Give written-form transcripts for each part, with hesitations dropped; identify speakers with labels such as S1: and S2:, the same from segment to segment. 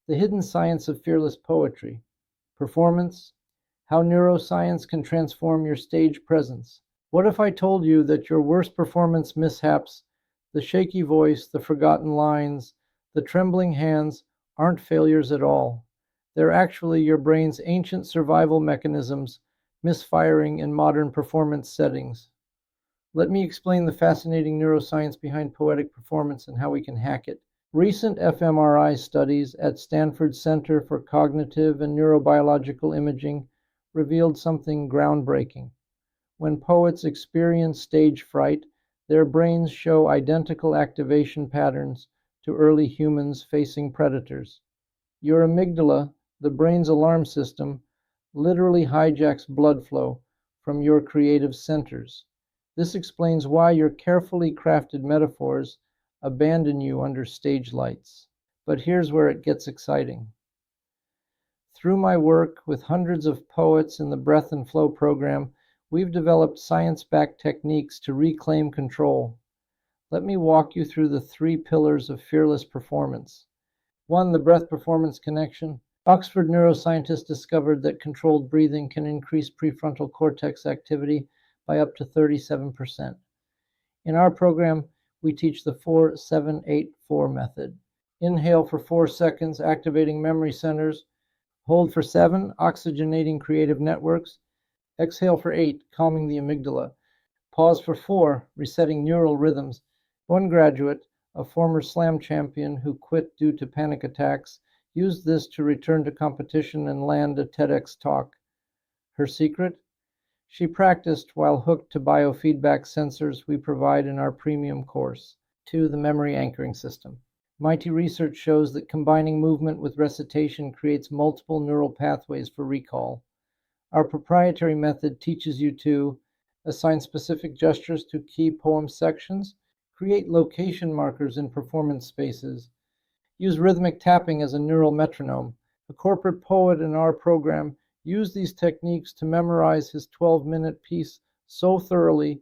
S1: The hidden science of fearless poetry. Performance. How neuroscience can transform your stage presence. What if I told you that your worst performance mishaps, the shaky voice, the forgotten lines, the trembling hands, aren't failures at all? They're actually your brain's ancient survival mechanisms misfiring in modern performance settings. Let me explain the fascinating neuroscience behind poetic performance and how we can hack it. Recent fMRI studies at Stanford's Center for Cognitive and Neurobiological Imaging revealed something groundbreaking. When poets experience stage fright, their brains show identical activation patterns to early humans facing predators. Your amygdala, the brain's alarm system, literally hijacks blood flow from your creative centers. This explains why your carefully crafted metaphors abandon you under stage lights. But here's where it gets exciting. Through my work with hundreds of poets in the Breath and Flow program, we've developed science-backed techniques to reclaim control. Let me walk you through the 3 pillars of fearless performance. 1. The breath-performance connection. Oxford neuroscientists discovered that controlled breathing can increase prefrontal cortex activity by up to 37%. In our program, we teach the 4-7-8-4 method. Inhale for 4 seconds, activating memory centers. Hold for 7, oxygenating creative networks. Exhale for 8, calming the amygdala. Pause for 4, resetting neural rhythms. One graduate, a former slam champion who quit due to panic attacks, used this to return to competition and land a TEDx talk. Her secret? She practiced while hooked to biofeedback sensors we provide in our premium course. 2. The memory anchoring system. Mighty research shows that combining movement with recitation creates multiple neural pathways for recall. Our proprietary method teaches you to assign specific gestures to key poem sections, create location markers in performance spaces, use rhythmic tapping as a neural metronome. A corporate poet in our program used these techniques to memorize his 12-minute piece so thoroughly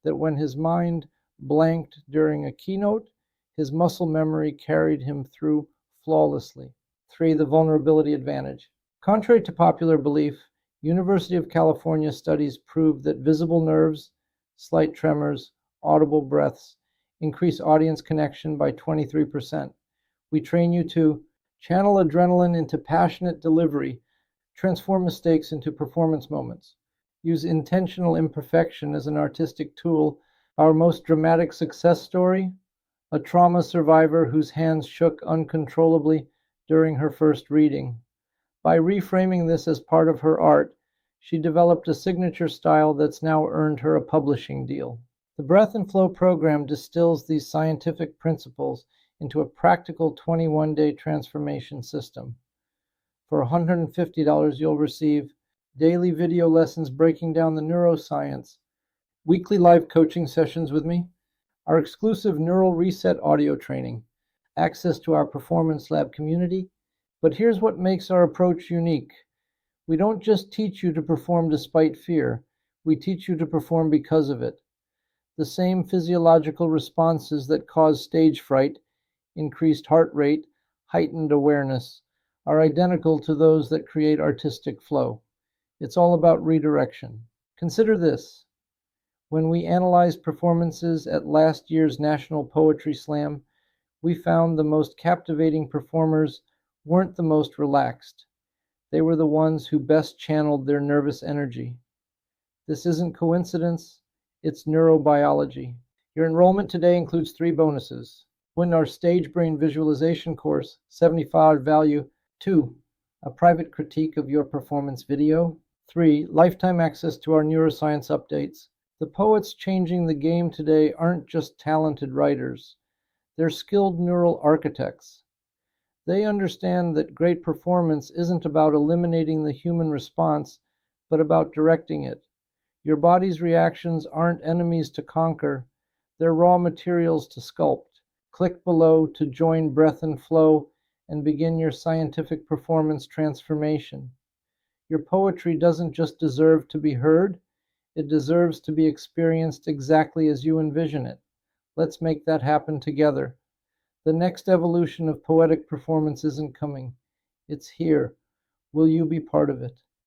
S1: that when his mind blanked during a keynote, his muscle memory carried him through flawlessly. 3. The vulnerability advantage. Contrary to popular belief, University of California studies prove that visible nerves, slight tremors, audible breaths increase audience connection by 23%. We train you to channel adrenaline into passionate delivery, transform mistakes into performance moments, use intentional imperfection as an artistic tool. Our most dramatic success story? A trauma survivor whose hands shook uncontrollably during her first reading. By reframing this as part of her art, she developed a signature style that's now earned her a publishing deal. The Breath and Flow program distills these scientific principles into a practical 21-day transformation system. For $150, you'll receive daily video lessons breaking down the neuroscience, weekly live coaching sessions with me, our exclusive Neural Reset audio training, access to our Performance Lab community. But here's what makes our approach unique. We don't just teach you to perform despite fear, we teach you to perform because of it. The same physiological responses that cause stage fright, increased heart rate, heightened awareness, are identical to those that create artistic flow. It's all about redirection. Consider this. When we analyzed performances at last year's National Poetry Slam, we found the most captivating performers weren't the most relaxed. They were the ones who best channeled their nervous energy. This isn't coincidence, it's neurobiology. Your enrollment today includes 3 bonuses. Win our Stage Brain Visualization course, $75 value. 2. A private critique of your performance video. 3. Lifetime access to our neuroscience updates. The poets changing the game today aren't just talented writers. They're skilled neural architects. They understand that great performance isn't about eliminating the human response, but about directing it. Your body's reactions aren't enemies to conquer. They're raw materials to sculpt. Click below to join Breath and Flow and begin your scientific performance transformation. Your poetry doesn't just deserve to be heard, it deserves to be experienced exactly as you envision it. Let's make that happen together. The next evolution of poetic performance isn't coming. It's here. Will you be part of it?